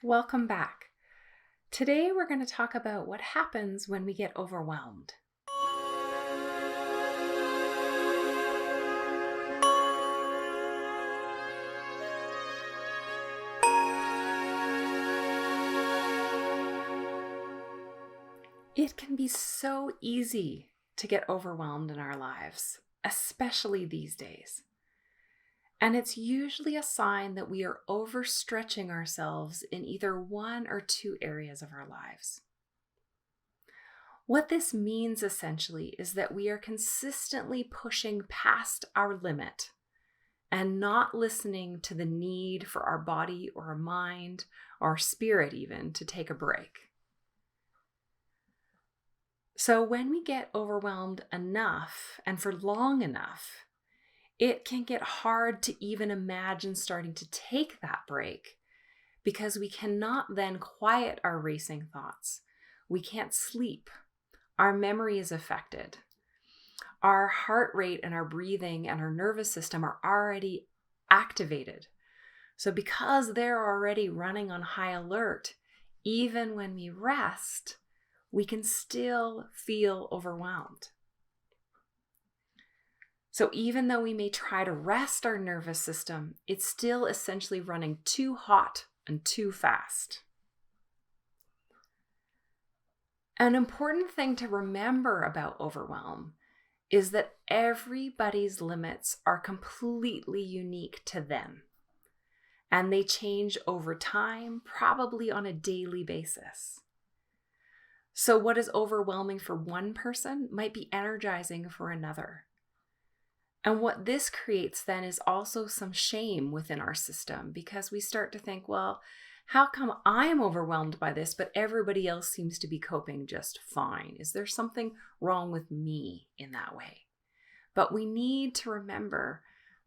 Welcome back. Today we're going to talk about what happens when we get overwhelmed. It can be so easy to get overwhelmed in our lives, especially these days. And it's usually a sign that we are overstretching ourselves in either one or two areas of our lives. What this means essentially is that we are consistently pushing past our limit and not listening to the need for our body or our mind or our spirit even to take a break. So when we get overwhelmed enough and for long enough, it can get hard to even imagine starting to take that break because we cannot then quiet our racing thoughts. We can't sleep. Our memory is affected. Our heart rate and our breathing and our nervous system are already activated. So because they're already running on high alert, even when we rest, we can still feel overwhelmed. So even though we may try to rest our nervous system, it's still essentially running too hot and too fast. An important thing to remember about overwhelm is that everybody's limits are completely unique to them. And they change over time, probably on a daily basis. So what is overwhelming for one person might be energizing for another. And what this creates then is also some shame within our system because we start to think, well, how come I'm overwhelmed by this, but everybody else seems to be coping just fine? Is there something wrong with me in that way? But we need to remember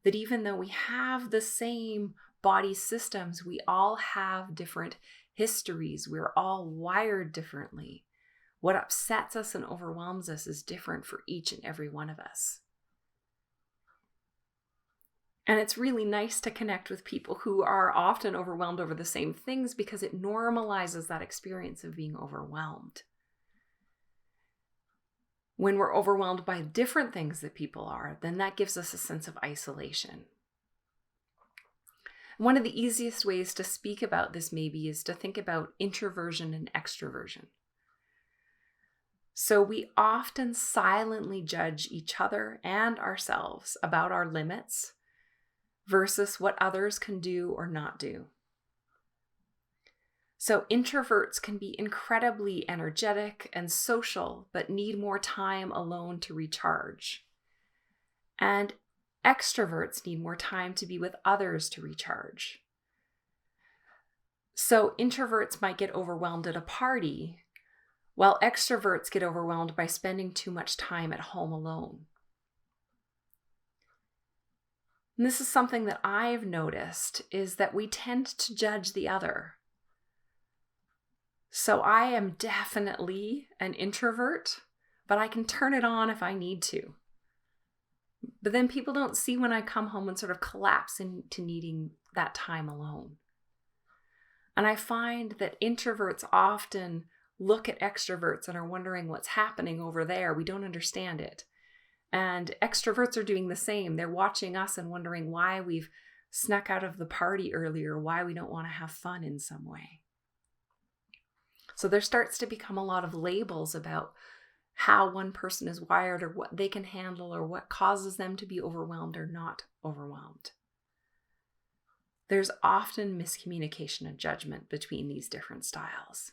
that even though we have the same body systems, we all have different histories. We're all wired differently. What upsets us and overwhelms us is different for each and every one of us. And it's really nice to connect with people who are often overwhelmed over the same things because it normalizes that experience of being overwhelmed. When we're overwhelmed by different things that people are, then that gives us a sense of isolation. One of the easiest ways to speak about this maybe is to think about introversion and extroversion. So we often silently judge each other and ourselves about our limits versus what others can do or not do. So introverts can be incredibly energetic and social, but need more time alone to recharge. And extroverts need more time to be with others to recharge. So introverts might get overwhelmed at a party, while extroverts get overwhelmed by spending too much time at home alone. And this is something that I've noticed is that we tend to judge the other. So I am definitely an introvert, but I can turn it on if I need to. But then people don't see when I come home and sort of collapse into needing that time alone. And I find that introverts often look at extroverts and are wondering what's happening over there. We don't understand it. And extroverts are doing the same. They're watching us and wondering why we've snuck out of the party earlier, why we don't want to have fun in some way. So there starts to become a lot of labels about how one person is wired or what they can handle or what causes them to be overwhelmed or not overwhelmed. There's often miscommunication and judgment between these different styles.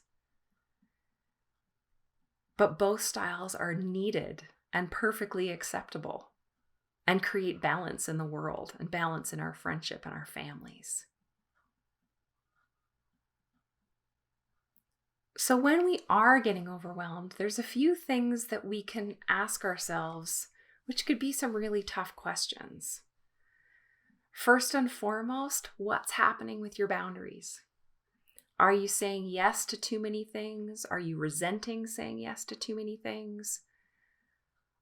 But both styles are needed and perfectly acceptable and create balance in the world and balance in our friendship and our families. So when we are getting overwhelmed, there's a few things that we can ask ourselves, which could be some really tough questions. First and foremost, what's happening with your boundaries? Are you saying yes to too many things? Are you resenting saying yes to too many things?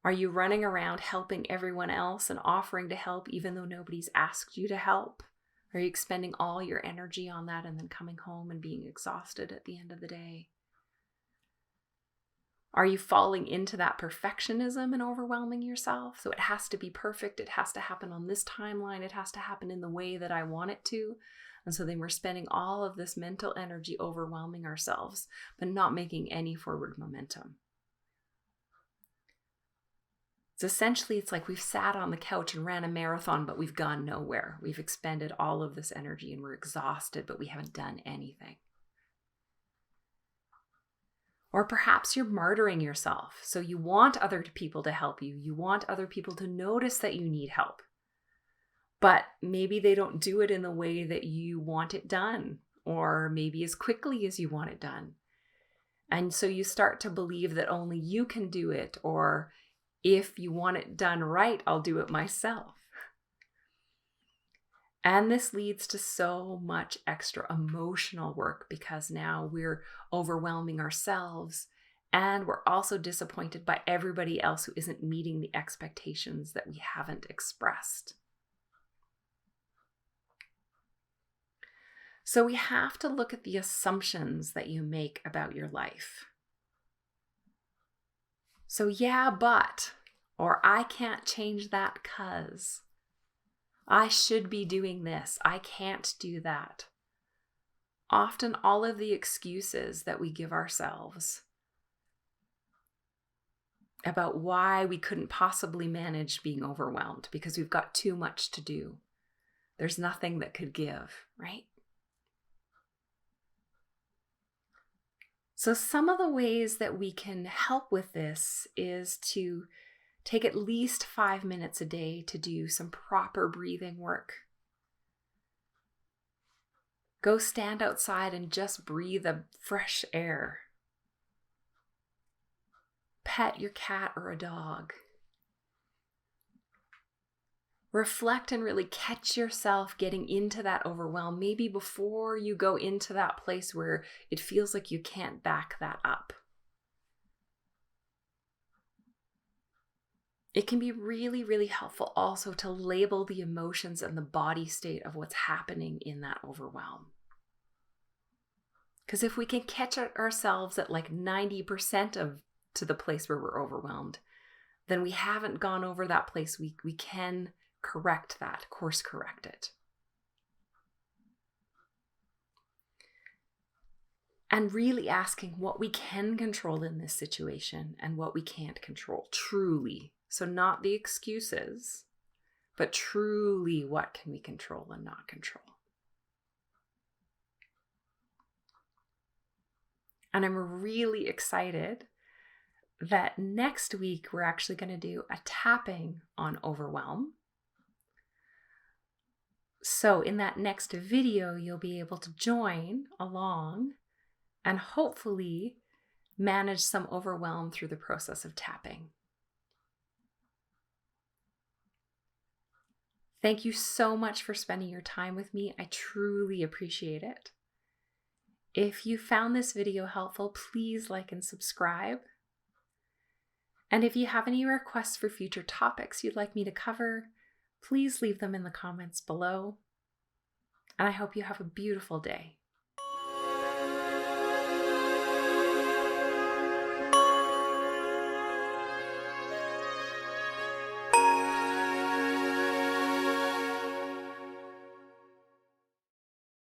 Are you running around helping everyone else and offering to help even though nobody's asked you to help? Are you expending all your energy on that and then coming home and being exhausted at the end of the day? Are you falling into that perfectionism and overwhelming yourself? So it has to be perfect. It has to happen on this timeline. It has to happen in the way that I want it to. And so then we're spending all of this mental energy overwhelming ourselves, but not making any forward momentum. So essentially, it's like we've sat on the couch and ran a marathon, but we've gone nowhere. We've expended all of this energy and we're exhausted, but we haven't done anything. Or perhaps you're martyring yourself. So you want other people to help you. You want other people to notice that you need help. But maybe they don't do it in the way that you want it done, or maybe as quickly as you want it done. And so you start to believe that only you can do it, or if you want it done right, I'll do it myself. And this leads to so much extra emotional work because now we're overwhelming ourselves and we're also disappointed by everybody else who isn't meeting the expectations that we haven't expressed. So we have to look at the assumptions that you make about your life. So yeah, but, or I can't change that 'cause. I should be doing this. I can't do that. Often all of the excuses that we give ourselves about why we couldn't possibly manage being overwhelmed because we've got too much to do. There's nothing that could give, right? So some of the ways that we can help with this is to take at least 5 minutes a day to do some proper breathing work. Go stand outside and just breathe the fresh air. Pet your cat or a dog. Reflect and really catch yourself getting into that overwhelm, maybe before you go into that place where it feels like you can't back that up. It can be really, really helpful also to label the emotions and the body state of what's happening in that overwhelm. Because if we can catch ourselves at like 90% to the place where we're overwhelmed, then we haven't gone over that place. We can correct that, course correct it. And really asking what we can control in this situation and what we can't control, truly. So not the excuses, but truly what can we control and not control. And I'm really excited that next week we're actually going to do a tapping on overwhelm. So in that next video, you'll be able to join along and hopefully manage some overwhelm through the process of tapping. Thank you so much for spending your time with me. I truly appreciate it. If you found this video helpful, please like and subscribe. And if you have any requests for future topics you'd like me to cover, please leave them in the comments below. And I hope you have a beautiful day.